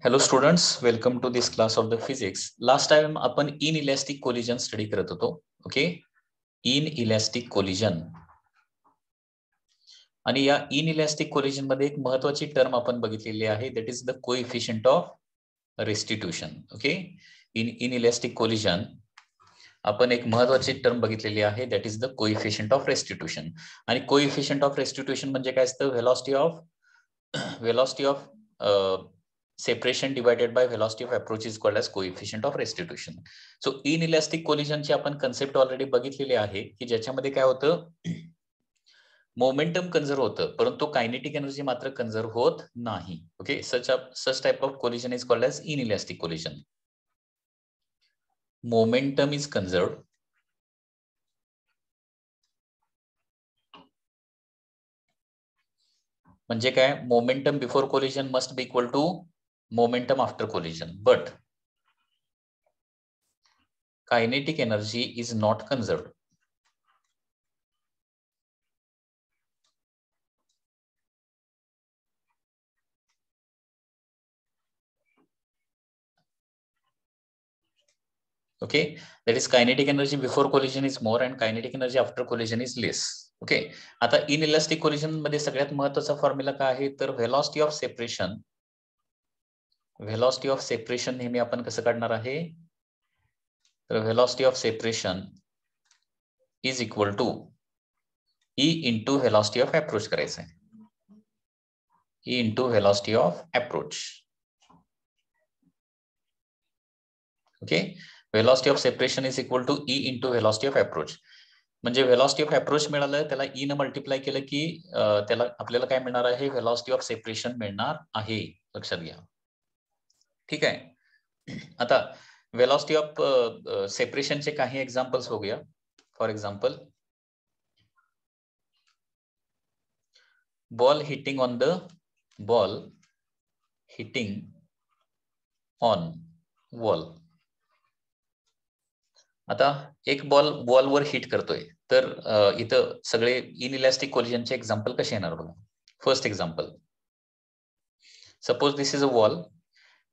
Hello students, welcome to this class of the physics. Last time आपण inelastic collision study करत होतो. Okay, inelastic collision. आणि या inelastic collision मध्ये एक महत्त्वाची टर्म आपण बघितलेली आहे, that is the coefficient of restitution. Okay, in inelastic collision आपण एक महत्त्वाची टर्म बघितलेली आहे, that is the coefficient of restitution. आणि coefficient of restitution म्हणजे काय असतं? velocity of separation divided by velocity of approach is called as coefficient of restitution. So inelastic collision ची आपण कन्सेप्ट ऑलरेडी बघितलेली आहे की ज्याच्यामध्ये काय होतं, मोमेंटम कन्झर्व होतं परंतु कायनेटिक एनर्जी मात्र कन्झर्व होत नाही. Okay, such type of collision is called as inelastic collision. Momentum is conserved म्हणजे काय, momentum before collision must be equal to momentum after collision, but kinetic energy is not conserved. Okay, that is kinetic energy before collision is more and kinetic energy after collision is less. Okay, आता inelastic collision मध्ये सगळ्यात महत्त्वाचा formula काय आहे तर velocity of separation नेहमी आपण कसं काढणार आहे तर velocity of separation is equal to E into velocity of approach करायचं आहे. E into velocity of approach. Okay, velocity of separation is equal to E into velocity of approach. म्हणजे velocity of approach मिळालं त्याला E ने multiply केलं की त्याला आपल्याला काय मिळणार आहे, velocity of separation मिळणार आहे. लक्षात घ्या. ठीक आहे, आता velocity of separation चे काही एक्झाम्पल्स बघूया. For example, ball hitting on wall. आता एक बॉल वर हिट करतोय तर इथं सगळे इनइलास्टिक कोलिजनचे एक्झाम्पल कसे येणार बघा. First example, suppose this is a wall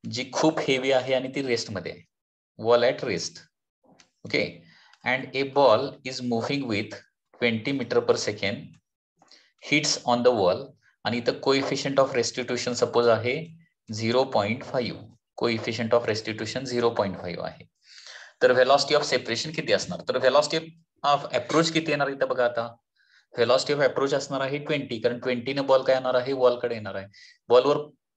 जी खूप हेवी आहे आणि ती रेस्ट मध्ये आहे. Wall at rest. Okay, and a ball is moving with 20 metre per second, hits on the wall आणि इथं कोइफिशियंट ऑफ रेस्टिट्यूशन सपोज आहे 0.5. कोइफिशियंट ऑफ रेस्टिट्यूशन 0.5 आहे. तर velocity of separation किती असणार तर velocity of approach किती येणार इथं बघा. आता velocity of approach असणार आहे 20, कारण 20 ने बॉल काय येणार आहे, वॉलकडे येणार आहे.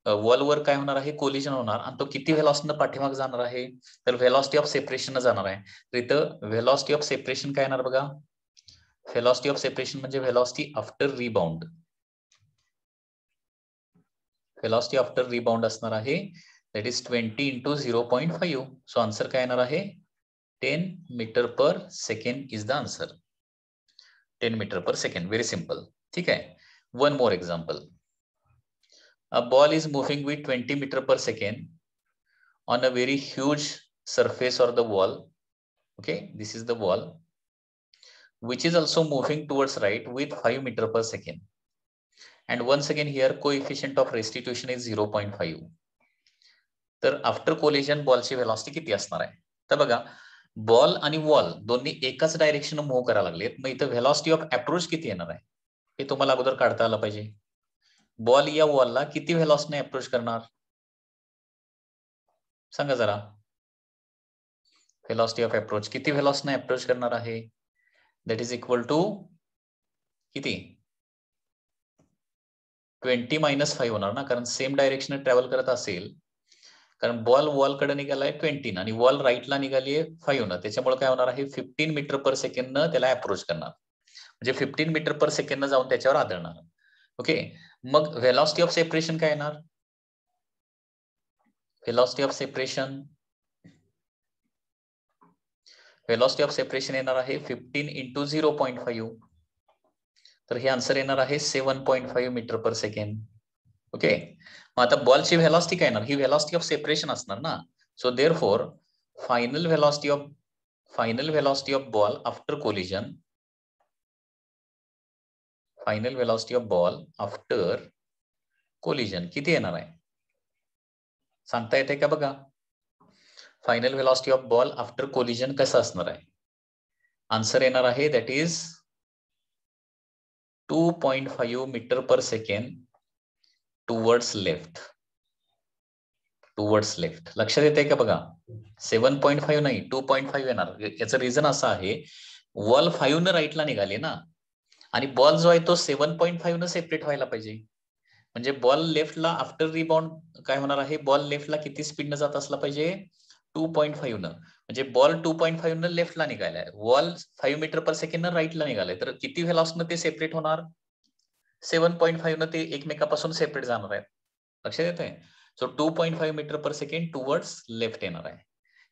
वॉलवर काय होणार आहे, कोलिजन होणार आणि तो किती velocity ने पाठीमाग जाणार आहे तर velocity of separation ने जाणार आहे. तर इथं velocity of separation काय येणार बघा. velocity of separation म्हणजे velocity after rebound. velocity after rebound असणार आहे, that is 20 into 0.5. So answer काय येणार आहे 10 meter per second is the answer. 10 meter per second. Very simple. ठीक है. One more example. A ball is moving with 20 meter per second on a very huge surface or the wall. Okay, this is the wall, which is also moving towards right with 5 meter per second. And once again here coefficient of restitution is 0.5. तर after collision बॉलची velocity किती असणार आहे तर बघा, ball आणि wall दोन्ही एकाच direction move करायला लागलेत. मग इथं व्हेलॉसिटी ऑफ अप्रोच किती येणार आहे हे तुम्हाला अगोदर काढता आलं पाहिजे. बॉल या वॉलला किती व्हेलॉसिटीने अप्रोच करणार सांगा जरा. व्हेलॉसिटी ऑफ अप्रोच किती व्हेलॉसिटीने अप्रोच करणार आहे, दॅट इज इक्वल टू किती 20 - 5 होणार ना, कारण सेम डायरेक्शन ट्रॅव्हल करत असेल. कारण बॉल वॉलकडे निघालाय 20 आणि वॉल राईटला निघालीये 5 न, त्याच्यामुळे काय होणार आहे 15 मीटर पर सेकंड न त्याला अप्रोच करणार, म्हणजे 15 मीटर पर सेकंड न जाऊन त्याच्यावर आदळणार. ओके, मग व्हेलॉसिटी ऑफ सेपरेशन काय येणार, व्हेलॉसिटी ऑफ सेपरेशन येणार आहे 15 into 0.5. तर हे आन्सर येणार आहे 7.5 मीटर पर सेकंड. ओके, मग आता बॉलची व्हेलॉसिटी काय येणार, ही व्हेलॉसिटी ऑफ सेपरेशन असणार ना. So therefore final velocity of ball after collision, final velocity of ball after collision किती येणार आहे सांगता येते का बघा? Final velocity of ball after collision कसं असणार आहे? आन्सर येणार आहे that is 2.5 metre per second towards left. Towards left. लक्षात येते का बघा? 7.5 नाही, 2.5 येणार. याचं रिझन असं आहे, वॉल 5 न राईटला निघाले ना, आणि बॉल जो आहे तो 7.5 न सेपरेट व्हायला पाहिजे. म्हणजे बॉल लेफ्टला आफ्टर रिबाउंड काय होणार आहे? बॉल लेफ्टला किती स्पीडनं जात असला पाहिजे? 2.5 न. म्हणजे बॉल 2.5 न लेफ्टला निघालाय, वॉल 5 मीटर पर सेकंड न राईटला निघालाय, तर किती व्हेलॉसिटीनं ते सेपरेट होणार? 7.5 न ते एकमेकापासून सेपरेट जाणार आहे. लक्षात येत आहे? So 2.5 metre per second towards left येणार आहे.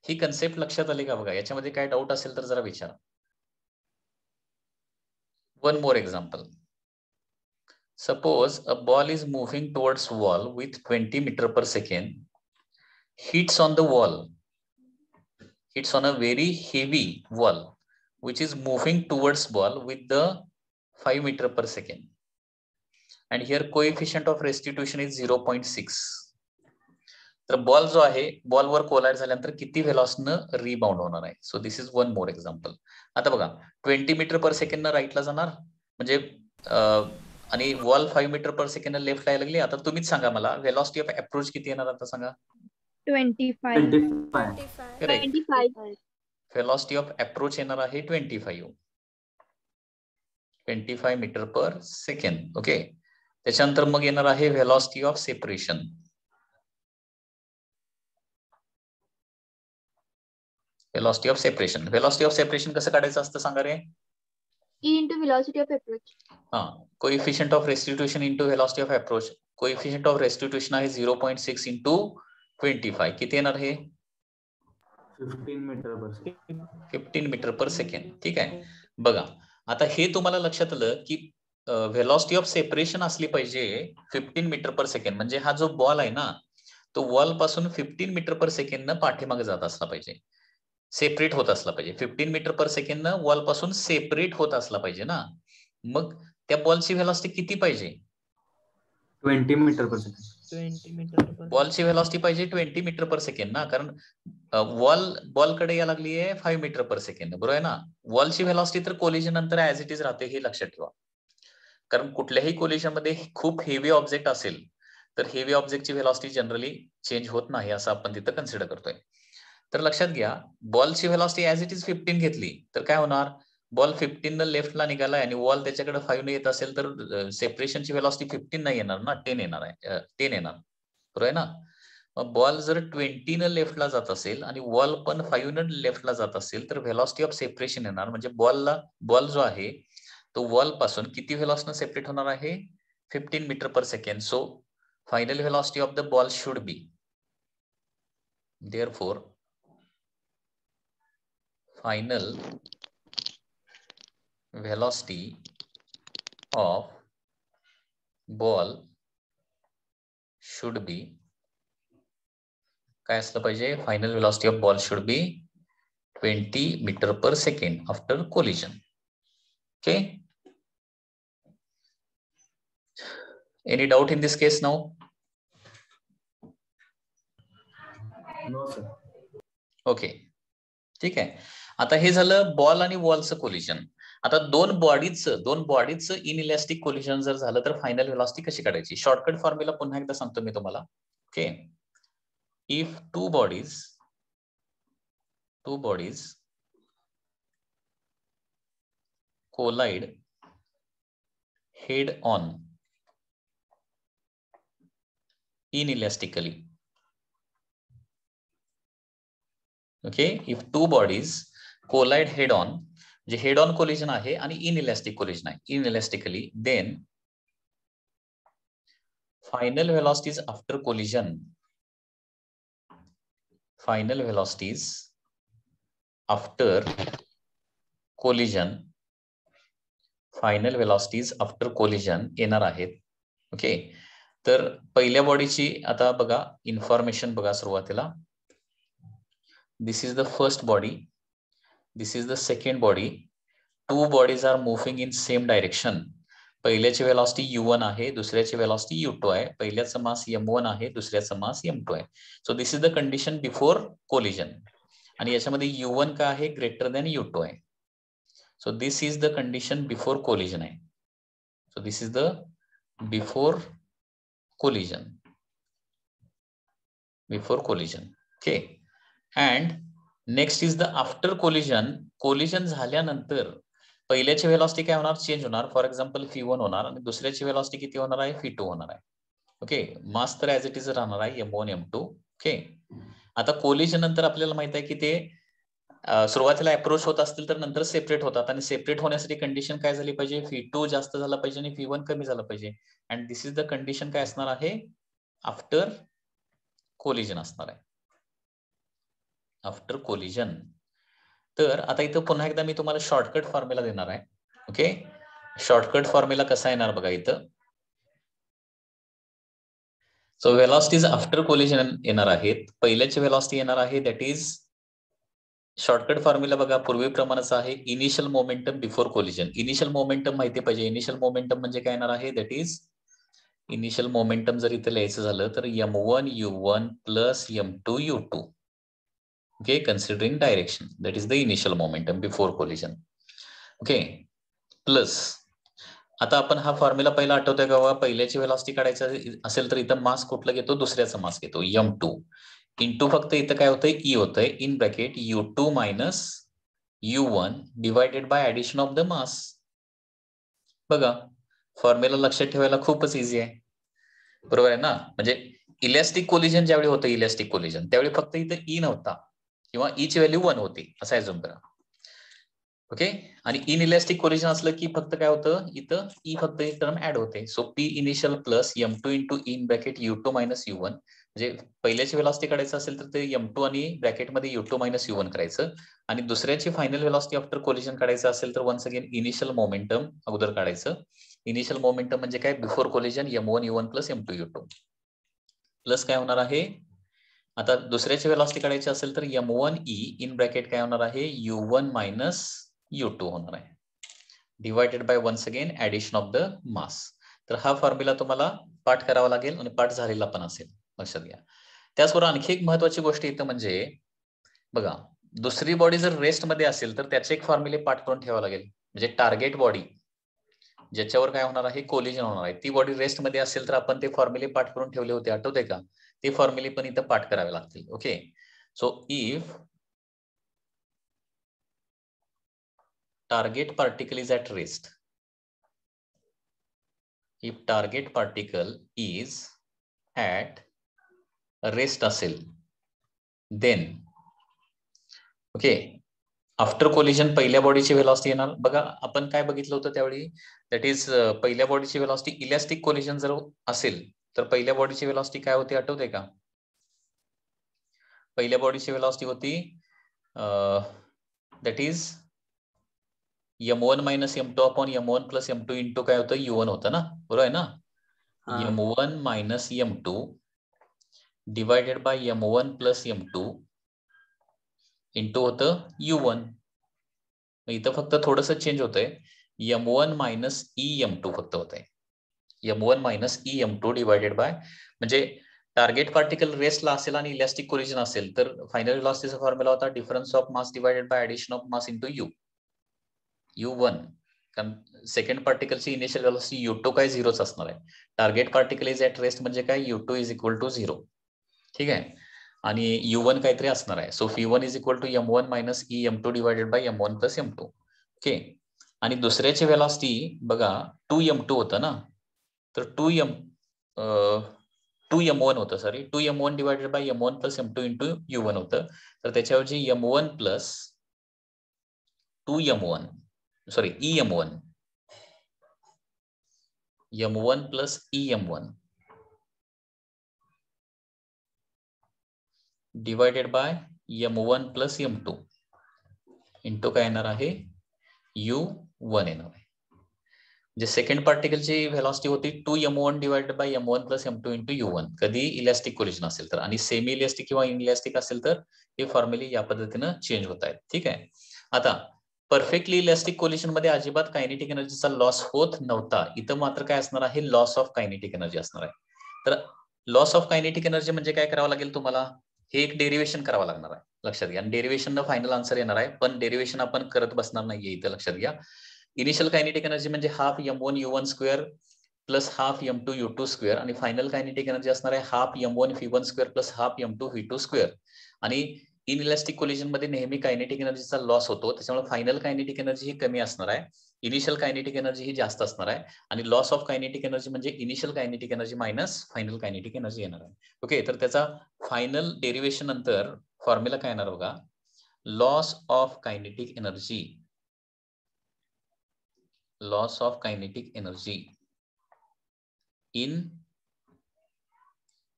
ही कन्सेप्ट लक्षात आली का बघा? याच्यामध्ये काय डाऊट असेल तर जरा विचारा. One more example. Suppose a ball is moving towards wall with 20 meter per second, hits on the wall, hits on a very heavy wall which is moving towards ball with the 5 meter per second, and here coefficient of restitution is 0.6. तर ball जो आहे, बॉलवर collide झाल्यानंतर किती व्हेलॉसिटीनं rebound होणार आहे? So this is one more example. आता बघा, 20 metre per second राईटला जाणार, म्हणजे आणि वॉल 5 मीटर पर सेकंड लेफ्टला यायला लागली. आता तुम्हीच सांगा मला, व्हेलॉसिटी ऑफ अप्रोच किती येणार आता सांगा? 25. करेक्ट. व्हेलॉसिटी ऑफ अप्रोच येणार आहे 25 मीटर पर सेकंड. ओके. त्याच्यानंतर मग येणार आहे velocity of separation. Velocity of separation. Velocity of separation कसं काढायचं असतं सांगा रे? E into velocity of approach. Coefficient of restitution into velocity of approach. Coefficient of restitution आहे 0.6 इंटू 25. किती येणार हे? 15 मीटर पर सेकंड. ठीक आहे. बघा, आता हे तुम्हाला लक्षात आलं की व्हेलॉसिटी ऑफ सेपरेशन असली पाहिजे 15 मीटर पर सेकंड. म्हणजे हा जो बॉल आहे ना, तो वॉल पासून 15 मीटर पर सेकंड न पाठीमागे जात असला पाहिजे, सेपरेट होत असला पाहिजे. 15 मीटर पर सेकंड न वॉल पासून सेपरेट होत असला पाहिजे ना. मग त्या बॉलची व्हेलॉसिटी किती पाहिजे? 20 मीटर पर सेकंड. बॉलची व्हेलॉसिटी पाहिजे 20 मीटर पर सेकंड ना, कारण बॉलकडे या लागली आहे 5 मीटर पर सेकंड. बरोबर आहे ना? वॉलची व्हेलॉसिटी तर कोलिजन नंतर ऍज इट इज राहते, हे लक्षात ठेवा. कारण कुठल्याही कोलिजन मध्ये खूप हेवी ऑब्जेक्ट असेल तर हेवी ऑब्जेक्टची व्हेलॉसिटी जनरली चेंज होत नाही, असं आपण तिथं कन्सिडर करतोय. तर लक्षात घ्या, बॉलची व्हेलॉसिटी ऍज इट इज 15 घेतली तर काय होणार? बॉल 15 न लेफ्टला निघालाय आणि वॉल त्याच्याकडे 5 न येत असेल तर सेपरेशनची व्हेलॉसिटी 15 नाही येणार ना, 10 येणार आहे. 10 येणार. बरोबर आहे ना? मग बॉल जर 20 न लेफ्टला जात असेल आणि वॉल पण 5 न लेफ्टला जात असेल तर व्हेलॉसिटी ऑफ सेपरेशन येणार, म्हणजे बॉल जो आहे तो वॉल पासून किती व्हेलॉसिटीनं सेपरेट होणार आहे? 15 metre per second. So final velocity of the ball should be, therefore final velocity of ball should be, काय असलं पाहिजे? Final velocity of ball should be 20 metre per second after collision. Okay. Any doubt in this case now? No sir. Okay, ठीक आहे. आता हे झालं ball आणि वॉलचं collision. आता दोन बॉडीचं इनइलॅस्टिक कोलिजन जर झालं तर फायनल व्हेलॉसिटी कशी काढायची? शॉर्टकट फॉर्म्युला पुन्हा एकदा सांगतो मी तुम्हाला. Okay. If two bodies collide head on inelastically. Okay, if two bodies collide head on, जे हेड ऑन कोलिजन आहे आणि इनइलॅस्टिक कोलिजन आहे, इनइलॅस्टिकली, then final velocities after collision, final velocities after collision येणार आहेत. ओके. तर पहिल्या बॉडीची आता बघा इन्फॉर्मेशन बघा सुरुवातीला. This is the first body, this is the second body. Two bodies are moving in same direction, पहिल्याची वेलॉसिटी u1 आहे, दुसऱ्याची वेलॉसिटी u2 आहे, पहिल्याचं मास m1 आहे, दुसऱ्याचं मास m2 आहे. So this is the condition before collision. आणि याच्यामध्ये u1 काय आहे, ग्रेटर दॅन u2 आहे. So this is the condition before collision आहे. So this is the before collision. Before collision. Okay. And next is the after collision. Collision झाल्यानंतर पहिल्याची velocity काय होणार, चेंज होणार. फॉर एक्झाम्पल v1 होणार आणि दुसऱ्याची वेलॉसिटी किती होणार आहे, v2 होणार आहे. ओके. मास तर ऍज इट इज राहणार आहे m1 m2. ओके. आता कोलिजन नंतर आपल्याला माहित आहे की ते सुरुवातीला अप्रोच होत असतील तर नंतर सेपरेट होतात आणि सेपरेट होण्यासाठी कंडिशन काय झाली पाहिजे, v2 जास्त झाला पाहिजे आणि v1 कमी झाला पाहिजे. And this is the condition काय असणार आहे, आफ्टर कोलिजन असणार आहे. After collision. तर आता इथं पुन्हा एकदा मी तुम्हाला शॉर्टकट फॉर्म्युला देणार आहे. ओके. शॉर्टकट फॉर्म्युला कसा येणार बघा इथं. सो वेलॉसिटीज आफ्टर कोलिजन येणार आहेत. पहिल्याची वेलॉसिटी येणार आहे दॅट इज, शॉर्टकट फॉर्म्युला बघा पूर्वीप्रमाणेच आहे, initial momentum before collision. Initial momentum माहिती पाहिजे. इनिशियल मोमेंटम म्हणजे काय येणार आहे, दॅट इज, इनिशियल मोमेंटम जर इथे लिहायचं झालं तर m1 u1 plus m2 u2. Okay. Considering direction, that is the initial momentum before collision. Okay. Plus, आता आपण हा फॉर्म्युला पहिला आठवतोय का, पहिल्याची वेलॉसिटी काढायचं असेल तर इथं मास कुठला घेतो, दुसऱ्याचा मास घेतो m2 इंटू फक्त इथं काय होतंय, ई होतंय, in bracket u2 minus u1 divided by addition of the मास. बघा फॉर्म्युला लक्षात ठेवायला खूपच इझी आहे, बरोबर आहे ना. म्हणजे इलॅस्टिक कोलिजन ज्यावेळी होतं, इलॅस्टिक कोलिजन त्यावेळी फक्त इथं ई नव्हता किंवा ई ची व्हॅल्यू 1 होती असं ऍझ्युम करा. ओके. आणि इन इलॅस्टिक कोलिजन असलं की फक्त काय होतं, इथं ई फक्त एक टर्म ऍड होते. So P initial plus m2 into in bracket u2 minus u1. म्हणजे पहिल्याची वेलॉसिटी काढायचं असेल तर ते m2 आणि ब्रॅकेटमध्ये u2 मायनस u1 करायचं. आणि दुसऱ्याची फायनल वेलॉसिटी आफ्टर कोलिजन काढायचं असेल तर वन्स अगेन इनिशियल मोमेंटम अगोदर काढायचं. इनिशियल मोमेंटम म्हणजे काय, before collision m1 u1 plus m2 u2 plus काय होणार आहे, आता दुसऱ्याची वेलॉसिटी काढायची असेल तर m1 e इन ब्रॅकेट काय होणार आहे, u1 मायनस u2 होणार आहे, divided by once again addition of the mass. तर हा फॉर्म्युला तुम्हाला पाठ करावा लागेल आणि पाठ झालेला पण असेल, लक्षात घ्या. त्याचबरोबर आणखी एक महत्वाची गोष्ट इथं म्हणजे बघा, दुसरी बॉडी जर रेस्ट मध्ये असेल तर त्याचे एक फॉर्म्युले पाठ करून ठेवावा लागेल. म्हणजे टार्गेट बॉडी ज्याच्यावर काय होणार आहे, कोलिजन होणार आहे, ती बॉडी रेस्ट मध्ये असेल तर आपण ते फॉर्म्युले पाठ करून ठेवले होते, आठवते का. ते फॉर्म्युले पण इथं पाठ करावे लागतील. Okay. So if target particle is at rest, if target particle is at rest असेल, then ओके, आफ्टर कोलिजन पहिल्या बॉडीची वेलॉसिटी येणार. बघा आपण काय बघितलं होतं त्यावेळी, दॅट इज पहिल्या बॉडीची वेलॉसिटी, इलॅस्टिक कोलिजन जर असेल तर पहिल्या बॉडीची वेलॉसिटी काय होती आठवते का. पहिल्या बॉडीची वेलॉसिटी होती that is m1 minus m2 upon m1 plus m2 into काय होतं, u1 होतं ना, बरोबर आहे ना. m1 minus m2 divided by m1 plus m2 into होतं u1. इथं फक्त थोडंसं चेंज होतंय, m1 मायनस em2 फक्त होतंय, m1 minus em2 divided bye, म्हणजे टार्गेट पार्टिकल रेस्टला असेल आणि इलॅस्टिक कोलिजन असेल तर फायनल वेलॉसिटीचा फॉर्म्युला होता difference of mass divided by addition of mass into u1. कारण सेकंड पार्टिकलची इनिशियल वेलॉसिटी u2 काय झिरोच असणार आहे. Target particle is at rest म्हणजे काय, u2 इज इक्वल टू 0. ठीक आहे. आणि u1 काहीतरी असणार आहे. So v1 is equal to m1 minus em2 divided by m1 plus m2. Okay. आणि दुसऱ्याची वेलॉसिटी बघा 2m2 होतं ना, तर 2m1 होतं, sorry 2m1 divided by m1 plus m2 into u1 होतं. तर त्याच्याऐवजी m1 plus 2m1 sorry em1 plus em1 divided by m1 plus m2 into काय येणार आहे, u1 येणार आहे. जे सेकंड पार्टिकलची व्हेलॉसिटी होती 2m1 divided by m1 plus m2 into u1 कधी इलॅस्टिक कोलिजन असेल तर, आणि सेमी इलॅस्टिक किंवा इनइलॅस्टिक असेल तर हे फॉर्म्युले या पद्धतीनं चेंज होत आहेत. ठीक आहे. आता परफेक्टली इलॅस्टिक कोलिशन मध्ये अजिबात कायनेटिक एनर्जीचा लॉस होत नव्हता. इथं मात्र काय असणार आहे, लॉस ऑफ कायनेटिक एनर्जी असणार आहे. तर लॉस ऑफ कायनेटिक एनर्जी म्हणजे काय करावं लागेल तुम्हाला, हे एक डेरिवेशन करावं लागणार आहे, लक्षात घ्या. आणि डेरिवेशन न फायनल आन्सर येणार आहे, पण डेरिवेशन आपण करत बसणार नाहीये इथं, लक्षात घ्या. इनिशियल कायनेटिक एनर्जी म्हणजे half m1 u1 square plus half m2 u2 square, आणि फायनल कायनेटिक एनर्जी असणार आहे half m1 v1 square plus half m2 v2 square. आणि इनइलॅस्टिक कोलिजन मध्ये नेहमी कायनेटिक एनर्जीचा लॉस होतो, त्याच्यामुळे फायनल कायनेटिक एनर्जी ही कमी असणार आहे, इनिशियल कायनेटिक एनर्जी ही जास्त असणार आहे. आणि लॉस ऑफ कायनेटिक एनर्जी म्हणजे initial kinetic energy minus final kinetic energy येणार आहे. ओके, तर त्याचा फायनल डेरिवेशन नंतर फॉर्म्युला काय येणार बघा, loss of kinetic energy, loss of kinetic energy in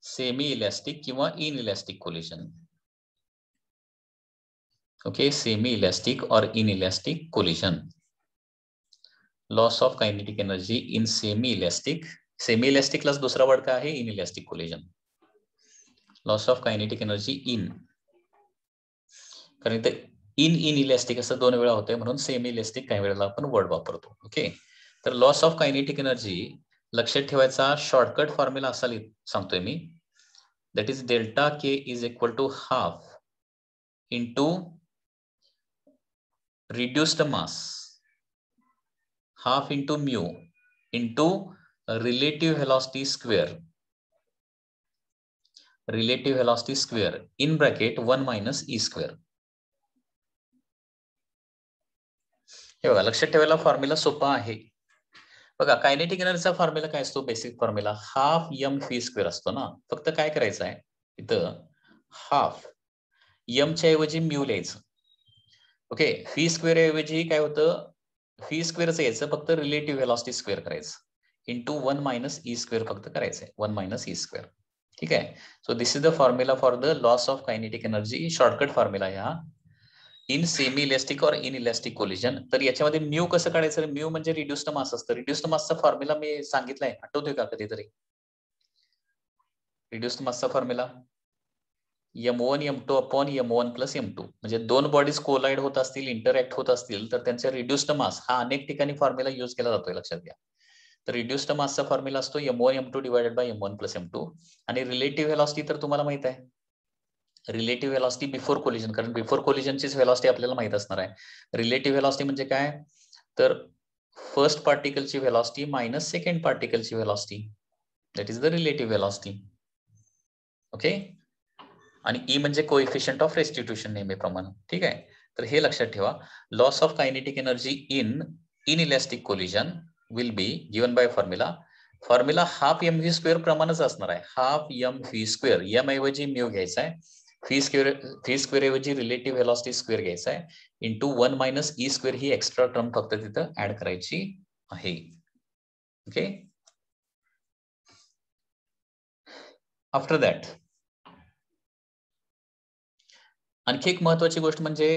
semi elastic किंवा inelastic collision. Okay, semi elastic और inelastic collision. Loss of kinetic energy in semi elastic, semi इलॅस्टिकलाच दुसरा वर्ड काय आहे, inelastic collision. Loss of kinetic energy in, कारण इथे in elastic असं दोन वेळा होतंय, म्हणून सेमी इलॅस्टिक काही वेळेला आपण वर्ड वापरतो. ओके, तर लॉस ऑफ कायनेटिक एनर्जी लक्षात ठेवायचा शॉर्टकट फॉर्म्युला असा सांगतोय मी, that is delta K is equal to half into reduced mass, half into mu into relative velocity square, relative velocity square in bracket 1 minus e square. हे बघा, लक्षात ठेवायला formula सोपा आहे बघा. कायनेटिक एनर्जीचा फॉर्म्युला काय असतो, basic formula half m v square असतो ना. फक्त काय करायचं आहे, इथं हाफ m च्या ऐवजी म्यू लिहायचं. ओके, फी स्क्वेअर ऐवजी काय होतं, फी स्क्वेअरच यायचं, फक्त रिलेटिव्ह व्हेलॉसिटी स्क्वेअर करायचं इंटू 1 मायनस ई स्क्वेअर फक्त करायचंय, 1 मायनस ई स्क्वेअर. ठीक आहे, so this is the formula for the loss of kinetic energy, shortcut formula ह्या इन सेमी इलॅस्टिक और इन इलॅस्टिक कोलिजन. तर याच्यामध्ये म्यू कसं काढायचं, म्यू म्हणजे रिड्युस्ड मास असतं. रिड्युस्ड मासचा फॉर्म्युला मी सांगितलाय, आठवतोय का कधीतरी, रिड्युस्ड मासचा formula m1 m2 upon m1 plus m2, म्हणजे दोन बॉडीज कोलाइड होत असतील, इंटरॅक्ट होत असतील, तर त्यांचा रिड्युस्ड मास हा अनेक ठिकाणी फॉर्म्युला यूज केला जातोय, लक्षात घ्या. तर रिड्युस्ड मासचा फॉर्म्युला असतो m1 m2 divided by m1 plus m2. आणि रिलेटिव्ह व्हेलॉसिटी तर तुम्हाला माहित आहे, रिलेटिव्ह व्हेलॉसिटी बिफोर कोलिजन, कारण बिफोर कोलिजनचीच व्हेलॉसिटी आपल्याला माहित असणार आहे. रिलेटिव्ह व्हेलॉसिटी म्हणजे काय, तर फर्स्ट पार्टिकलची व्हेलॉसिटी मायनस सेकंड पार्टिकलची velocity, that is the relative velocity. Okay, आणि ई म्हणजे कोएफिशियंट ऑफ रेस्टिट्यूशन नेहमीप्रमाणे. ठीक आहे, तर हे लक्षात ठेवा. Loss of kinetic energy in inelastic collision will be given by formula half M V square प्रमाणेच असणार आहे, half M V square. M ऐवजी म्यू घ्यायचा आहे, फी स्क्वेअर ऐवजी रिलेटिव्ह व्हेलॉसिटी स्क्वेअर घ्यायचा आहे, इंटू 1 मायनस ई स्क्वेअर ही extra term फक्त तिथं ऍड करायची आहे. ओके, आफ्टर दॅट आणखी एक महत्वाची गोष्ट म्हणजे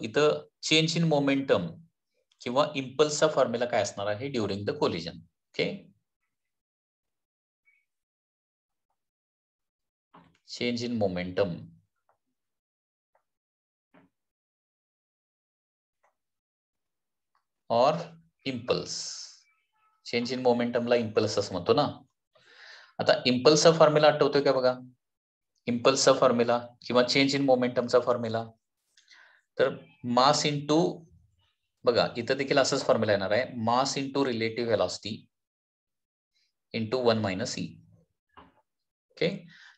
इथं चेंज इन मोमेंटम किंवा इम्पल्सचा फॉर्म्युला काय असणार आहे during the collision. Okay, change in momentum और इम्पल्स. चेंज इन मोमेंटमला इम्पल्स असं म्हणतो ना. आता इम्पल्सचा फॉर्म्युला आठवतोय का बघा, इम्पल्सचा फॉर्म्युला किंवा चेंज इन मोमेंटमचा फॉर्म्युला, तर मास इंटू, बघा इथं देखील असंच फॉर्म्युला येणार आहे, mass into relative velocity into 1 minus e. Okay,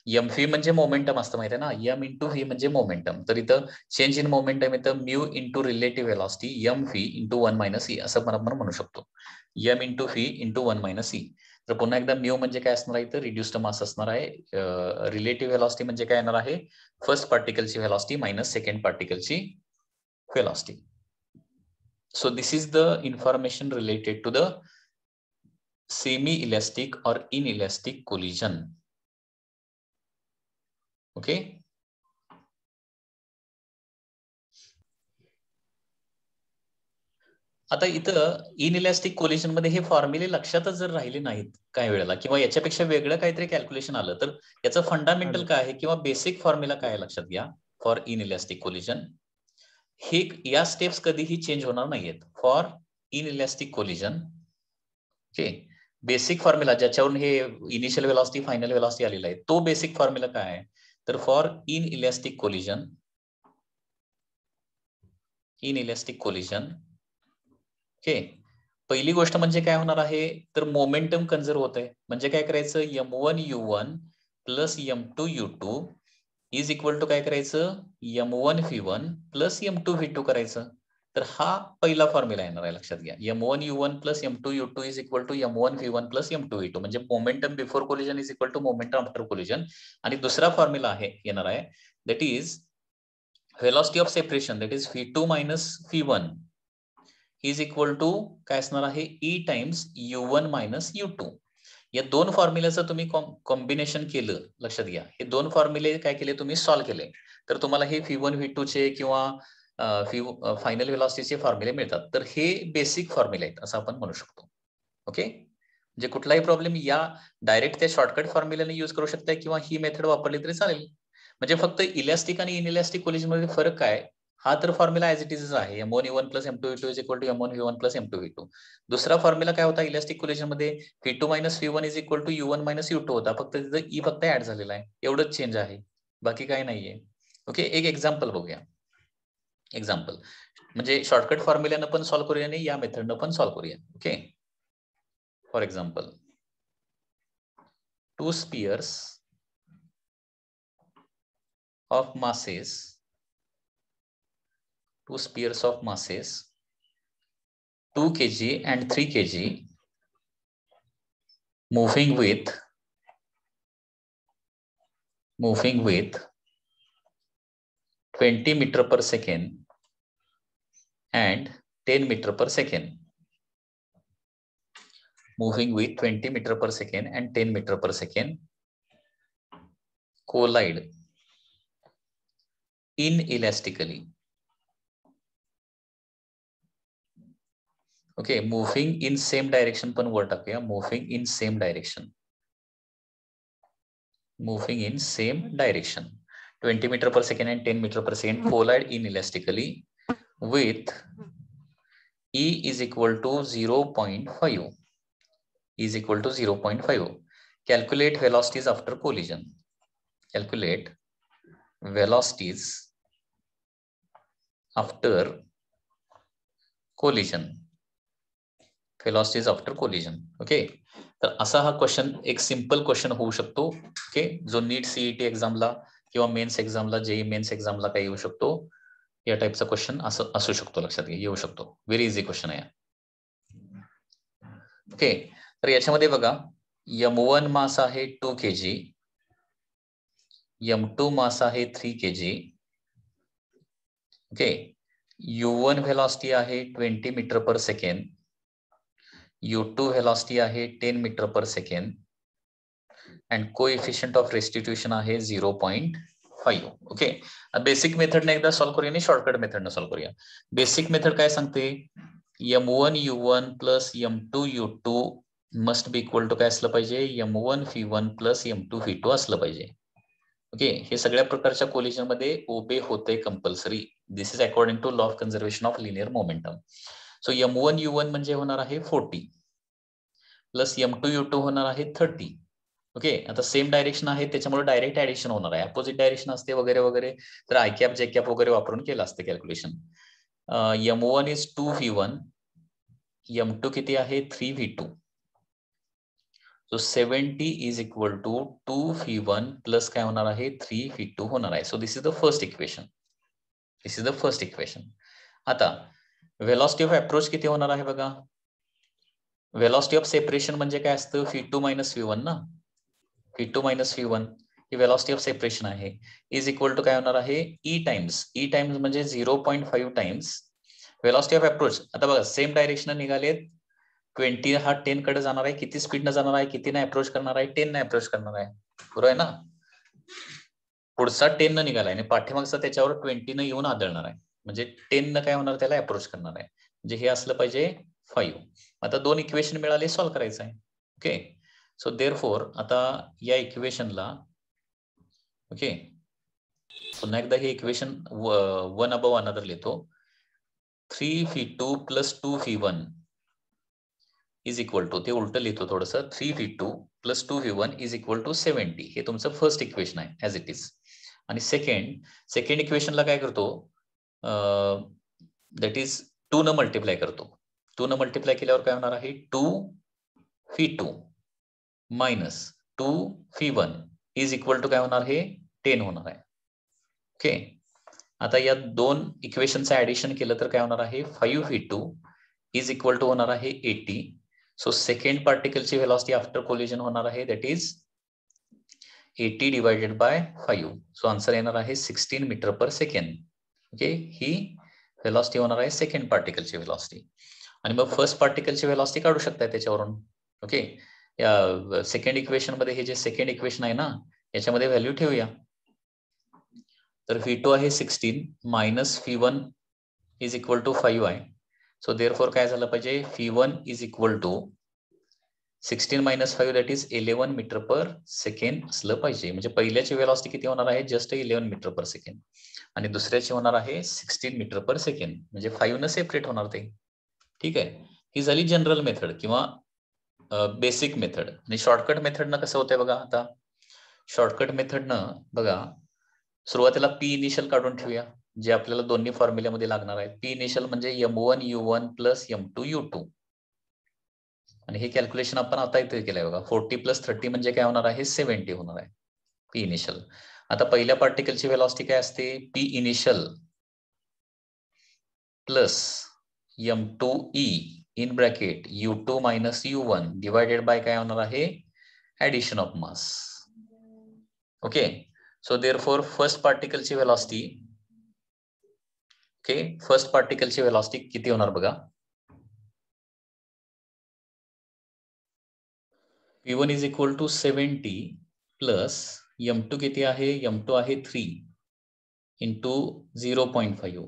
m v म्हणजे मोमेंटम असतं माहिती आहे ना, एम इंटू व्ही म्हणजे मोमेंटम. तर इथं चेंज इन मोमेंटम इथं mu into relative velocity m v into 1 minus e असं आपण म्हणू शकतो, m into v into 1 minus e. तर पुन्हा एकदा म्यू म्हणजे काय असणार आहे, इथं रिड्युस्ड मास असणार आहे. रिलेटिव्ह व्हेलॉसिटी म्हणजे काय येणार आहे, फर्स्ट पार्टिकलची व्हेलॉसिटी मायनस सेकंड पार्टिकलची velocity. So this is the information related to the semi-elastic or inelastic collision. Okay. आता इथं इनइलॅस्टिक कोलिजन मध्ये हे फॉर्म्युले लक्षातच जर राहिले नाहीत काही वेळेला, किंवा याच्यापेक्षा वेगळं काहीतरी कॅल्क्युलेशन आलं, तर याचं फंडामेंटल काय आहे किंवा बेसिक फॉर्म्युला काय आहे लक्षात घ्या फॉर इनइलॅस्टिक कोलिजन. हे या स्टेप्स कधीही चेंज होणार नाहीयेत for inelastic collision. Okay, basic formula ज्याच्यावरून हे इनिशियल वेलॉसिटी फायनल वेलॉसिटी आलेला आहे तो बेसिक फॉर्म्युला काय आहे तर for inelastic collision, इनइलॅस्टिक collision okay, पहिली गोष्ट म्हणजे काय होणार आहे तर मोमेंटम कन्झर्व होत आहे. म्हणजे काय करायचं m1u1 plus m2u2 is equal to काय करायचं m1v1 प्लस m2v2 करायचं. तर हा पहिला फॉर्म्युला येणार आहे, लक्षात घ्या. m1u1 plus m2u2 is equal to m1v1 plus m2v2 म्हणजे momentum before collision is equal to momentum after collision. आणि दुसरा फॉर्म्युला आहे येणार आहे that is velocity of separation that is v2 minus v1 is equal to काय असणार आहे e times u1 minus u2. या दोन फॉर्म्युल्याचं तुम्ही कॉम्बिनेशन केलं, लक्षात घ्या. हे दोन फॉर्म्युले काय केले तुम्ही सॉल्व्ह केले तर तुम्हाला हे v1 v2 चे किंवा फायनल व्हेलॉसिटीचे फॉर्म्युले मिळतात. तर हे बेसिक फॉर्म्युले आहेत असं आपण म्हणू शकतो. ओके, म्हणजे कुठलाही प्रॉब्लेम या डायरेक्ट त्या शॉर्टकट फॉर्म्युल्याने यूज करू शकता किंवा ही मेथड वापरली तरी चालेल. म्हणजे फक्त इलॅस्टिक आणि इनइलॅस्टिक कोलिजन मध्ये फरक काय, हा तर फॉर्म्युला ऍज इट इज आहे m1u1 plus m2u2 is equal to m1v1 plus m2v2. दुसरा फॉर्म्युला काय होता इलॅस्टिक कोलिजन मध्ये v2 minus v1 is equal to u1 minus u2 होता. फक्त तिथं e फक्त ऍड झालेला आहे, एवढंच चेंज आहे, बाकी काही नाहीये. ओके, एक एक्झाम्पल बघूया. एक्झाम्पल म्हणजे शॉर्टकट फॉर्म्युल्यानं पण सॉल्व्ह करूया आणि या मेथडनं पण सॉल्व्ह करूया. Okay, for example 2 spheres of masses, 2 spheres of masses 2 kg and 3 kg moving with 20 meter per second and 10 meter per second, moving with 20 meter per second and 10 meter per second collide inelastically. Okay, moving in same direction पण वर टाकूया, moving in same direction, moving in same direction 20 meter per second and 10 meter per second collide inelastically with E is equal to 0.5, is equal to 0.5. Calculate velocities after collision. Calculate velocities after collision. Velocities after collision. Okay, तर असा हा question एक simple question होऊ शकतो. Okay, जो नीट CET एक्झामला किंवा men's एक्झामला JEE men's एक्झामला काय येऊ शकतो, या टाइपचा क्वेश्चन असं असू शकतो, लक्षात घ्या, येऊ शकतो. व्हेरी इझी क्वेश्चन आहे. ओके, तर याच्यामध्ये बघा m1 मास आहे 2 kg, m2 मास आहे 3 kg. ओके, u1 व्हेलॉसिटी आहे 20 metre per second, u2 velocity आहे 10 metre per second and coefficient of restitution आहे 0.5. ओके, बेसिक मेथडने एकदा सॉल्व्ह करूया आणि शॉर्टकट मेथडने सॉल्व्ह करूया. बेसिक मेथड काय सांगते m1u1 plus m2u2 must be equal to काय असलं पाहिजे m1v1 प्लस m2v2 असलं पाहिजे. ओके, हे सगळ्या प्रकारच्या कोलिजन मध्ये ओबे होते compulsory. This is according to law of conservation of linear momentum. So m1u1 म्हणजे होणार आहे 40 प्लस m2u2 होणार आहे 30. ओके, आता सेम डायरेक्शन आहे त्याच्यामुळे डायरेक्ट ऍडिशन होणार आहे. अपोजिट डायरेक्शन असते वगैरे वगैरे तर आय कॅप जे कॅप वगैरे वापरून केलं असतं calculation. m1 is 2v1, m2 किती आहे 3v2. So 70 is equal to 2v1 plus काय होणार आहे 3v2 होणार आहे. So this is the first equation, this is the first equation. आता व्हेलॉसिटी ऑफ अप्रोच किती होणार आहे बघा. व्हेलॉसिटी ऑफ सेपरेशन म्हणजे काय असतं v2 मायनस v1 ना, v2 minus v1 he velocity of separation आहे. इज इक्वल टू काय होणार आहे e टाइम्स म्हणजे 0.5 टाइम्स व्हेलॉसिटी ऑफ अप्रोच. आता बघा सेम डायरेक्शन निघालेत, 20 हा 10 कडे जाणार आहे, किती स्पीड न जाणार आहे, किती ने अप्रोच करणार आहे 10 ने अप्रोच करणार आहे, बरोबर आहे ना. पुढचा 10 न निघालाय आणि पाठीमागचा त्याच्यावर 20 न येऊन आदळणार आहे, म्हणजे 10 न काय होणार त्याला अप्रोच करणार आहे, म्हणजे हे असलं पाहिजे 5. आता दोन इक्वेशन मिळाले, सॉल्व्ह करायचं आहे. ओके, सो देअरफॉर आता या इक्वेशनला ओके पुन्हा एकदा हे इक्वेशन वन अबव अनदर लिहितो. 3v2 plus 2v1 is equal to, ते उलट लिहितो थोडस, 3v2 plus 2v1 is equal to 70. हे तुमचं फर्स्ट इक्वेशन आहे ऍज इट इज. आणि सेकंड इक्वेशनला काय करतो, दॅट इज 2 न मल्टिप्लाय करतो. 2 न मल्टिप्लाय केल्यावर काय होणार आहे, 2v2 minus 2v1 is equal to काय होणार, हे 10 होणार आहे. ओके, आता या दोन इक्वेशनचं ऍडिशन केलं तर काय होणार आहे, 5v2 इज इक्वल टू होणार आहे 80. सो सेकंड पार्टिकलची व्हेलॉसिटी आफ्टर कोलिजन होणार आहे that is 80 divided by 5. So answer येणार आहे 16 मीटर पर सेकंड. ओके, ही व्हेलॉसिटी होणार आहे सेकंड पार्टिकलची व्हेलॉसिटी. आणि मग फर्स्ट पार्टिकलची व्हेलॉसिटी काढू शकताय त्याच्यावरून. ओके, या सेकंड इक्वेशन मध्ये हे जे सेकंड इक्वेशन आहे ना, याच्यामध्ये व्हॅल्यू ठेवूया. तर v2 आहे 16 minus v1 is equal to 5 आहे. सो देअरफॉर काय झालं पाहिजे, v1 is equal to 16 minus 5 that is 11 metre per second असलं पाहिजे. म्हणजे पहिल्याची व्हेलॉसिटी किती होणार आहे, जस्ट 11 मीटर पर सेकंड, आणि दुसऱ्याची होणार आहे 16 मीटर पर सेकंड, म्हणजे 5 न सेपरेट होणार ते. ठीक आहे, ही झाली जनरल मेथड किंवा बेसिक मेथड. आणि शॉर्टकट मेथडनं कसं होतंय बघा. आता शॉर्टकट मेथडनं बघा, सुरुवातीला पी इनिशियल काढून ठेवूया, जे आपल्याला दोन्ही फॉर्म्युल्यामध्ये लागणार आहे. पी इनिशियल म्हणजे m1 u1 plus m2 u2, आणि हे कॅल्क्युलेशन आपण आता इथे केलंय बघा. 40 प्लस 30 म्हणजे काय होणार आहे, 70 होणार आहे पी इनिशियल. आता पहिल्या पार्टिकलची व्हेलॉसिटी काय असते, P initial plus m2e in bracket u2 minus u1 divided by काय होणार आहे, addition of mass. Okay, so therefore first पार्टिकलची व्हेलॉसिटी, ओके, फर्स्ट पार्टिकलची व्हेलॉसिटी किती होणार बघा, v1 is equal to 70 plus m2 किती आहे, m2 आहे 3 into 0.5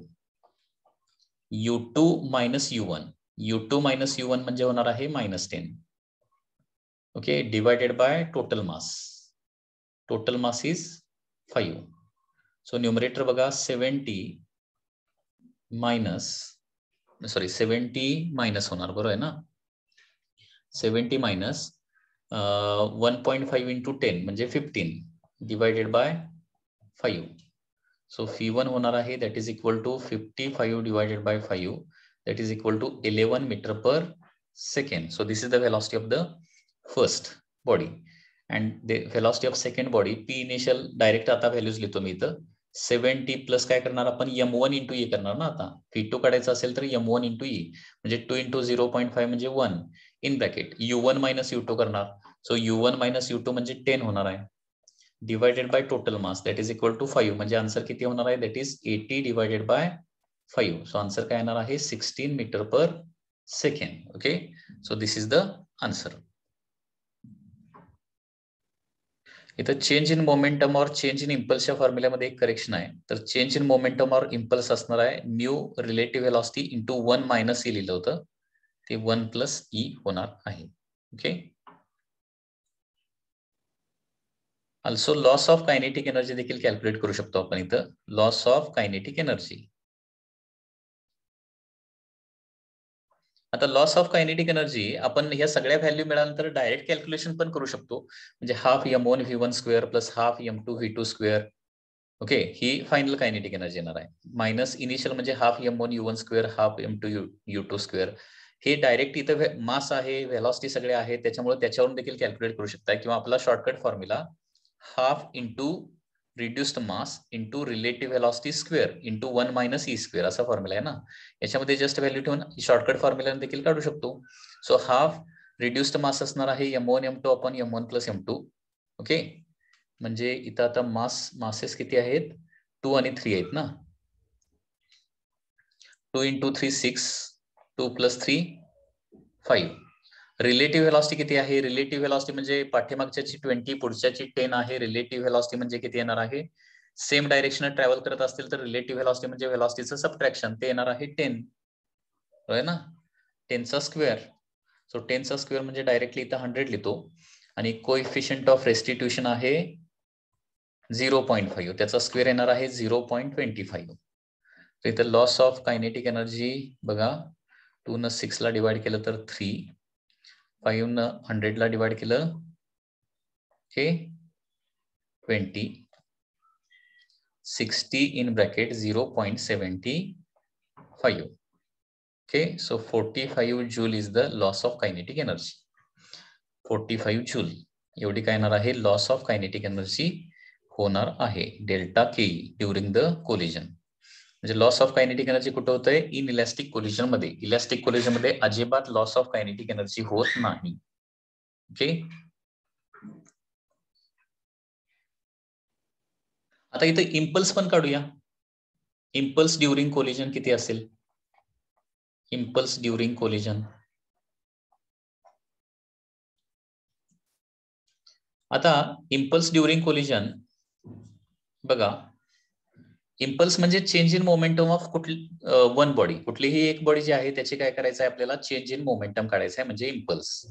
u2 minus u1, u2 minus u1 म्हणजे होणार आहे -10. Okay, divided by total mass is 5. So numerator बघा 70 मायनस होणार, बरोबर आहे ना. 70 मायनस 1.5 इंटू 10 म्हणजे 15 डिवायडेड बाय 5. सो v1 होणार आहे that is equal to 55 divided by 5 that is equal to 11 metre per second. So this is the velocity of the first body. And the velocity of second body, p initial direct आता values लिहितो मी इथं. 70 plus काय करणार आपण, m1 into e करणार ना. आता v2 काढायचं असेल तर m1 इंटू e म्हणजे 2 इंटू 0.5 म्हणजे 1 in bracket u1 minus u2 करणार. सो u1 मायनस u2 म्हणजे 10 होणार आहे, divided by total mass that is equal to 5. म्हणजे आन्सर किती होणार आहे, that is 80 divided by 5. So answer काय येणार आहे, 16 metre per second. Okay, so this is the answer. इथं चेंज इन मोमेंटम और चेंज इन इम्पल्सच्या फॉर्म्युल्यामध्ये एक करेक्शन आहे. तर चेंज इन मोमेंटम और इम्पल्स असणार आहे new relative velocity into 1 minus e लिहिलं होतं, ते 1 प्लस ई होणार आहे. Okay, also loss of kinetic energy देखील कॅल्क्युलेट करू शकतो आपण इथं. लॉस ऑफ कायनेटिक एनर्जी, आता लॉस ऑफ कायनेटिक एनर्जी आपण ह्या सगळ्या व्हॅल्यू मिळाल्यानंतर डायरेक्ट कॅल्क्युलेशन पण करू शकतो. म्हणजे half m1 v1 square plus half m2 v2 square. Okay, ही फायनल कायनेटिक एनर्जी येणार आहे. मायनस इनिशियल म्हणजे half m1 u1 square half m2 u2 square. हे डायरेक्ट इथं मास आहे, व्हेलॉसिटी सगळे आहे, त्याच्यामुळे त्याच्यावरून देखील कॅल्क्युलेट करू शकता. किंवा आपला shortcut formula half into reduced मास into relative velocity square into 1 minus E square असा फॉर्म्युला आहे ना. याच्यामध्ये जस्ट व्हॅल्यू ठेवून शॉर्टकट फॉर्म्युला देखील काढू शकतो. सो हाफ रिड्युस्ड मास असणार आहे m1 m2 upon m1 plus m2. Okay, म्हणजे इथं आता मासेस किती आहेत, 2 आणि 3 आहेत ना. 2 इंटू 3 6, 2 प्लस 3 5. रिलेटिव्ह व्हेलॉसिटी किती आहे, रिलेटिव्ह व्हेलॉसिटी म्हणजे पाठीमागच्याची 20 पुढच्याची 10 आहे. रिलेटिव्ह व्हेलॉसिटी म्हणजे किती येणार आहे, सेम डायरेक्शन ट्रॅव्हल करत असतील तर रिलेटिव्ह व्हेलॉसिटी म्हणजे व्हेलॉसिटीचं सबट्रॅक्शन, ते येणार आहे 10 आहे ना, 10 चा स्क्वेअर. सो 10 चा स्क्वेअर म्हणजे डायरेक्टली इथं 100 लिहितो. आणि कोएफिशियंट ऑफ रेस्टिट्यूशन आहे 0.5, त्याचा स्क्वेअर येणार आहे 0.25. तर इथं लॉस ऑफ कायनेटिक एनर्जी बघा, 2 न 6 ला डिवाइड केलं तर 3, 5 न 100 ला डिवाइड केलं हे 20, 60 in bracket 0.75. Okay, so 45 joule is the loss of kinetic energy. 45 joule एवढी काय येणार आहे लॉस ऑफ कायनेटिक एनर्जी होणार आहे delta K during the collision. म्हणजे लॉस ऑफ कायनेटिक एनर्जी कुठं होतंय इन इलॅस्टिक कोलिजन मध्ये. इलॅस्टिक कोलिजन मध्ये अजिबात लॉस ऑफ कायनेटिक एनर्जी होत नाही. ओके, आता इथे इम्पल्स पण काढूया. इम्पल्स ड्युरिंग कोलिजन किती असेल? इम्पल्स ड्युरिंग कोलिजन, आता इम्पल्स ड्युरिंग कोलिजन बघा, इम्पल्स म्हणजे change in momentum of one body. कुठलीही एक बॉडी जी आहे त्याची काय करायचं आहे आपल्याला चेंज इन मोमेंटम काढायचं आहे म्हणजे impulse.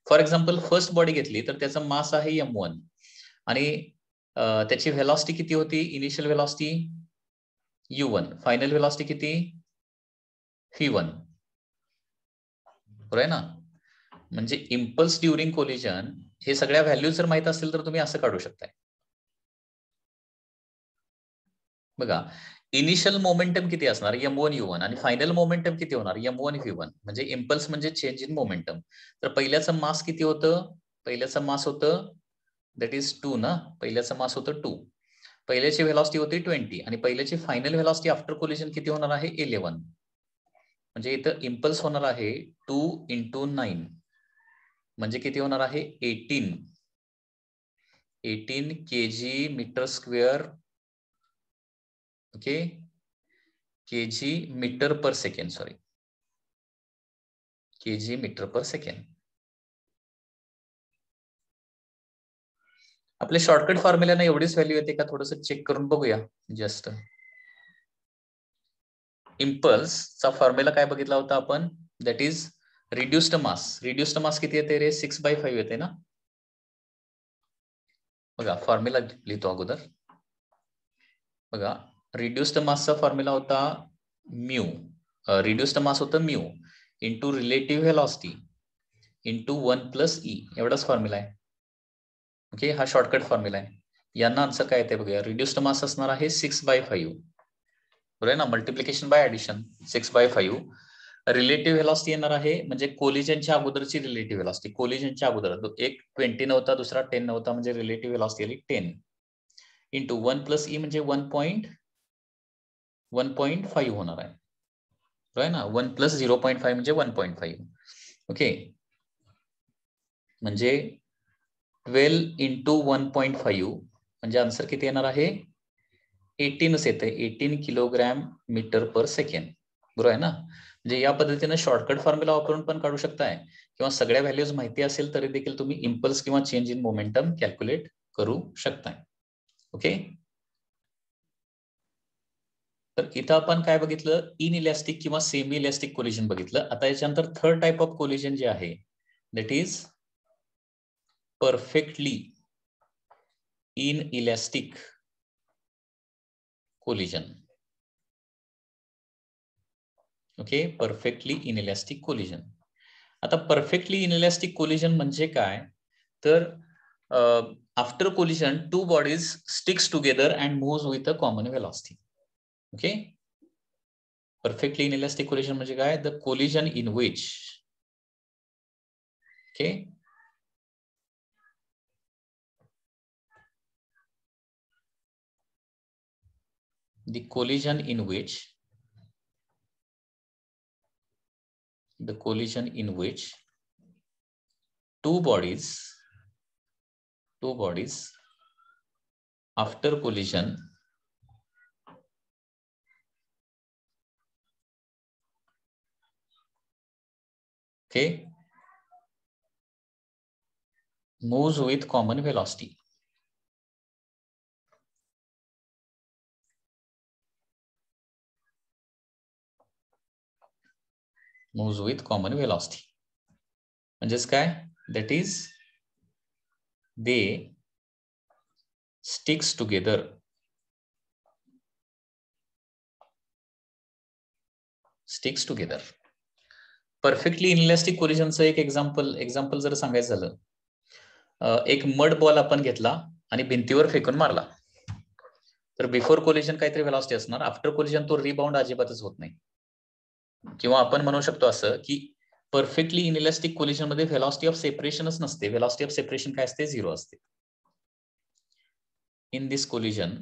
For example first body घेतली तर त्याचा मास आहे m1 आणि त्याची व्हेलॉसिटी किती होती? Initial velocity u1, final velocity किती? v1, बरोबर आहे ना. म्हणजे इम्पल्स ड्युरिंग कोलिजन हे सगळ्या व्हॅल्यू जर माहित असतील तर तुम्ही असं काढू शकताय. बघा, इनिशियल मोमेंटम किती असणार m1 u1 आणि फायनल मोमेंटम किती होणार m1 v1. म्हणजे इम्पल्स म्हणजे चेंज इन मोमेंटम. तर पहिल्याचं मास किती होतं? पहिल्याचं मास होतं दॅट इज 2 ना. पहिल्याचं मास होतं 2. पहिल्याची व्हेलॉसिटी होती 20 आणि पहिल्याची फायनल व्हेलॉसिटी आफ्टर कोलिजन किती होणार आहे 11. म्हणजे इथं इम्पल्स होणार आहे 2 × 9 म्हणजे किती होणार आहे 18 kg metre square. Okay, kg metre per second, sorry kg metre per second. आपल्या शॉर्टकट फॉर्म्युलाने एवढीच व्हॅल्यू येते का थोडंसं चेक करून बघूया. जस्ट इम्पल्सचा फॉर्म्युला काय बघितला होता आपण? That is reduced mass. Reduced mass किती येते रे? 6/5 येते ना. बघा फॉर्म्युला लिहितो अगोदर. बघा, रिड्युस्ड मासचा फॉर्म्युला होता म्यू. रिड्युस्ड मास होतं mu into relative velocity into 1 + e, एवढाच फॉर्म्युला आहे. ओके, हा शॉर्टकट फॉर्म्युला आहे. यांना आन्सर काय येते बघूया. रिड्युस्ड मास असणार आहे 6/5, बरोबर आहे ना. Multiplication bye addition 6/5. Relative velocity येणार आहे म्हणजे कोलिजनच्या अगोदरची रिलेटिव्ह व्हेलॉसिटी. कोलिजनच्या अगोदर एक 20 नव्हता, दुसरा 10 नव्हता, म्हणजे रिलेटिव्ह व्हेलॉसिटी आली 10 इंटू 1 + e म्हणजे 1.5 होणार आहे, बरोबर आहे ना. 1 + 0.5 म्हणजे 1.5. ओके, म्हणजे 12 × 1.5 म्हणजे आन्सर किती येणार आहे 18च येते. 18 किलोग्रॅम मीटर पर सेकंड, बरोबर आहे ना. म्हणजे या पद्धतीने शॉर्टकट फॉर्म्युला वापरून पण काढू शकताय किंवा सगळ्या व्हॅल्यूज माहिती असेल तरी देखील तुम्ही इम्पल्स किंवा चेंज इन मोमेंटम कॅल्क्युलेट करू शकताय. ओके, तर इथं आपण काय बघितलं? इन इलॅस्टिक किंवा सेमी इलॅस्टिक कोलिजन बघितलं. आता याच्यानंतर थर्ड टाइप ऑफ कोलिजन जे आहे that is perfectly inelastic collision. Okay, perfectly inelastic collision. आता परफेक्टली इनइलॅस्टिक कोलिजन म्हणजे काय? तर after collision two bodies sticks together and moves with a common velocity. Okay, perfectly inelastic collision म्हणजे काय? The collision in which, okay, the collision in which two bodies after collision okay moves with common velocity. Moves with common velocity म्हणजेच काय? That is they sticks together. Sticks together. Perfectly inelastic कोलिजनचं एक example जर सांगायचं झालं, एक mud ball आपण घेतला आणि भिंतीवर फेकून मारला, तर बिफोर कोलिजन काहीतरी व्हेलॉसिटी असणार, आफ्टर कोलिजन तो रिबाउंड अजिबातच होत नाही. किंवा आपण म्हणू शकतो असं की परफेक्टली इनइलास्टिक कोलिजन मध्ये व्हेलॉसिटी ऑफ सेपरेशनच नसते. व्हेलॉसिटी ऑफ सेपरेशन काय असते? 0 असते. In this collision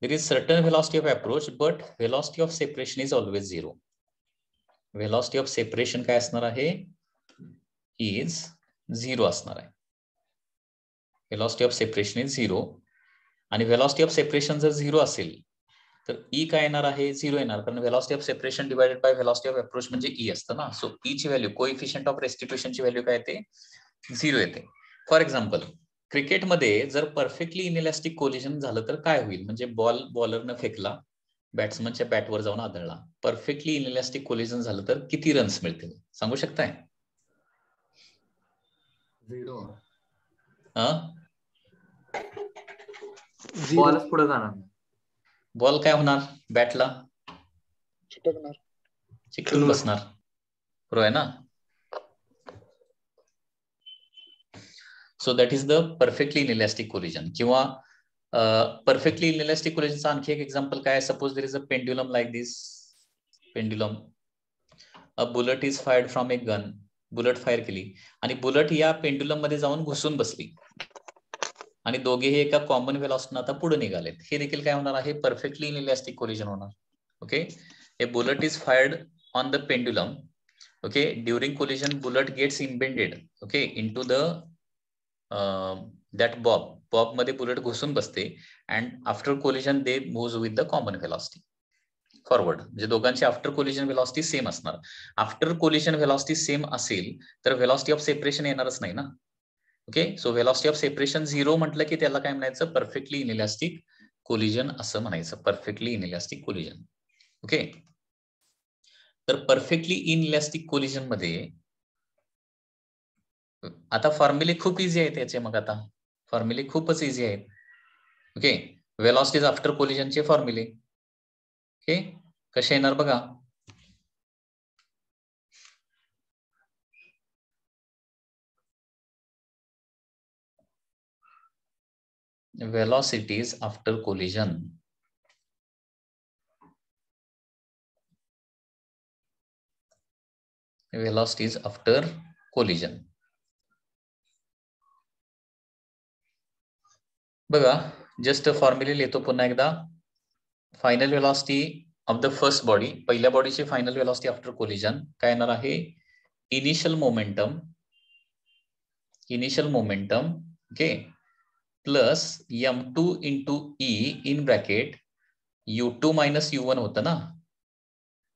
there is certain velocity of approach but velocity of separation is always 0. velocity of separation काय असणार आहे? is 0 असणार आहे. velocity of separation is 0 आणि velocity of separation जर 0 असेल तर E काय येणार आहे? 0 येणार, कारण velocity of separation divided by velocity of approach म्हणजे E असतं ना. सो E ची व्हॅल्यू, कोएफिशियंट ऑफ रेस्टिट्यूशन ची व्हॅल्यू काय येते? 0 येते. फॉर एक्झाम्पल, क्रिकेटमध्ये जर परफेक्टली इनइलास्टिक कोलिजन झालं तर काय होईल? म्हणजे बॉलरनं फेकला, बॅट्समनच्या बॅटवर जाऊन आदळला. परफेक्टली इनइलास्टिक कोलिजन झालं तर किती रन्स मिळतील? सांगू शकताय? 0. Zero. बॉलच पुढे जाणार. बॉल काय होणार? बॅटला चिटकणार. चिकटून बसणार, बरोबर आहे ना? So that is the perfectly inelastic collision. किंवा परफेक्टली इनइलास्टिक कोलिजनचा आणखी एक एक्झाम्पल काय? Suppose there is a pendulum like this. Pendulum, a bullet is fired from a gun. Bullet fire केली आणि बुलेट या पेंड्युलम मध्ये जाऊन घुसून बसली आणि दोघेही एका कॉमन व्हेलॉसिटीने आता पुढे निघालेत. हे देखील काय होणार आहे? परफेक्टली इनइलास्टिक कोलिजन होणार. Okay, a bullet is fired on the pendulum. Okay, during collision bullet gets embedded okay into the that bob मध्ये बुलेट घुसून बसते and after collision they move with the common velocity forward. म्हणजे दोघांची after collision velocity same असणार. After collision velocity same असेल तर velocity of separation येणारच नाही ना. Okay, so velocity of separation 0 म्हटलं की त्याला काय म्हणायचं? परफेक्टली इनइलास्टिक कोलिजन असं म्हणायचं. Perfectly inelastic collision. ओके, तर परफेक्टली इनइलास्टिक कोलिजन मध्ये आता फॉर्म्युले खूप इझी आहेत याचे. मग आता फॉर्म्युले खूपच इझी आहेत. ओके, व्हेलॉसिटीज आफ्टर कोलिजनचे फॉर्म्युले ओके कसे येणार बघा. velocities after collision. Velocities after collision. बघा, जस्ट फॉर्म्युले लिहितो पुन्हा एकदा. Final velocity of the first body, पहिल्या बॉडीची फायनल व्हेलॉसिटी आफ्टर कोलिजन काय येणार आहे? Initial momentum okay plus m2 into e in bracket u2 minus u1 होतं ना.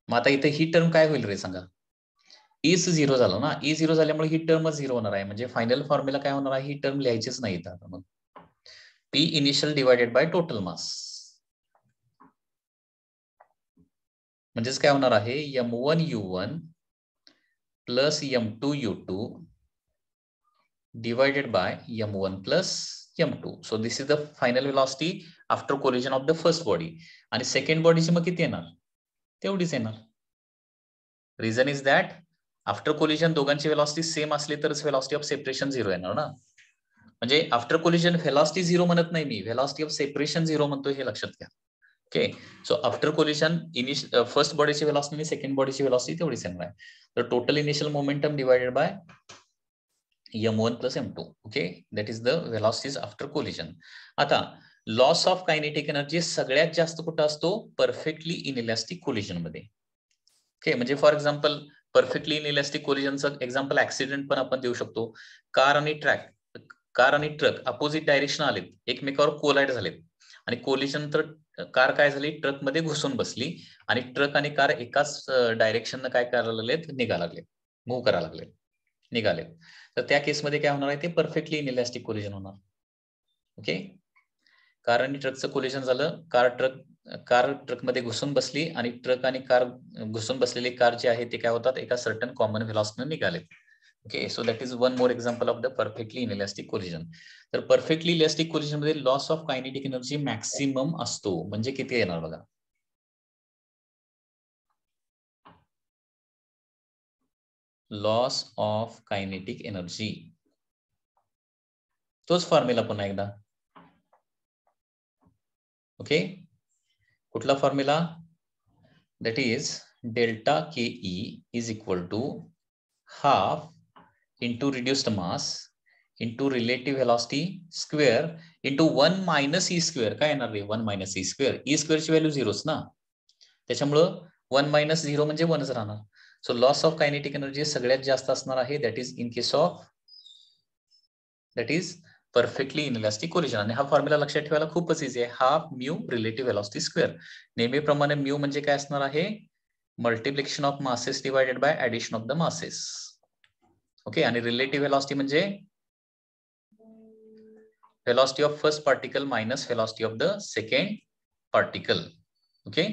मग आता इथे ही टर्म काय होईल रे सांगा? ईच 0 झालं ना. ई 0 झाल्यामुळे ही टर्मच 0 होणार आहे. म्हणजे फायनल फॉर्म्युला काय होणार आहे? ही टर्म लिहायचीच नाही आता. मग P initial divided by total मास म्हणजेच काय होणार आहे? m1 u1 plus m2 u2 divided by m1 plus m2. So this is the final velocity after collision of the first body. आणि सेकंड बॉडीची मग किती येणार? तेवढीच येणार. Reason is that after collision दोघांची व्हेलॉसिटी सेम असली तरच व्हेलॉसिटी ऑफ सेपरेशन 0 येणार ना. म्हणजे आफ्टर कोलिजन व्हेलॉसिटी 0 म्हणत नाही मी, व्हेलॉसिटी ऑफ सेपरेशन 0 म्हणतोय, हे लक्षात घ्या. Okay, so after collision first बॉडीची व्हेलॉसिटी आणि सेकंड बॉडीची व्हेलॉसिटी तेवढीच येणार आहे. तर total initial momentum divided by m1 plus m2. Okay, that is the velocities after collision. आता लॉस ऑफ कायनेटिक एनर्जी सगळ्यात जास्त कुठं असतो? परफेक्टली इनइलास्टिक कोलिजन मध्ये. ओके, म्हणजे फॉर एक्झाम्पल परफेक्टली इनइलास्टिक कोलिजनचं एक्झाम्पल ऍक्सिडेंट पण आपण देऊ शकतो. कार आणि ट्रक अपोजिट डायरेक्शन आलेत, एकमेकावर कोलाइड झालेत आणि कोलिजन तर कार काय झाली? ट्रक मध्ये घुसून बसली आणि ट्रक आणि कार एकाच डायरेक्शन काय करायला लागलेत? मूव्ह करायला लागलेत, निघालेत. तर त्या केसमध्ये काय होणार आहे? ते परफेक्टली इनइलास्टिक कोलिजन होणार. ओके, कार आणि ट्रकचं कोलिजन झालं. कार ट्रक मध्ये घुसून बसली आणि ट्रक आणि कार घुसून बसलेली कार जी आहे ते काय होतात? एका सर्टन कॉमन व्हेलॉसिटीने निघालेत. Okay, so that is one more example of the perfectly inelastic collision. तर परफेक्टली इलॅस्टिक कोलिजन मध्ये loss of kinetic energy maximum असतो. म्हणजे किती येणार बघा, लॉस ऑफ कायनेटिक एनर्जी, तोच फॉर्म्युला पुन्हा एकदा. ओके, कुठला formula? That is delta KE is equal to half into reduced mass into relative velocity square into 1 minus e square. काय येणार रे? 1 minus e square. e square ची value 0च ना, त्याच्यामुळं 1 minus 0 म्हणजे 1च राहणार. So loss of kinetic energy सगळ्यात जास्त असणार आहे, that is in case of that is perfectly inelastic collision. आणि हा फॉर्म्युला लक्षात ठेवायला खूपच इझी आहे, half mu relative velocity square. नेहमीप्रमाणे म्यू म्हणजे काय असणार आहे? Multiplication of masses divided by addition of the masses. Okay, आणि रिलेटिव्ह वेलॉसिटी म्हणजे velocity of first particle minus velocity of the second particle. Okay,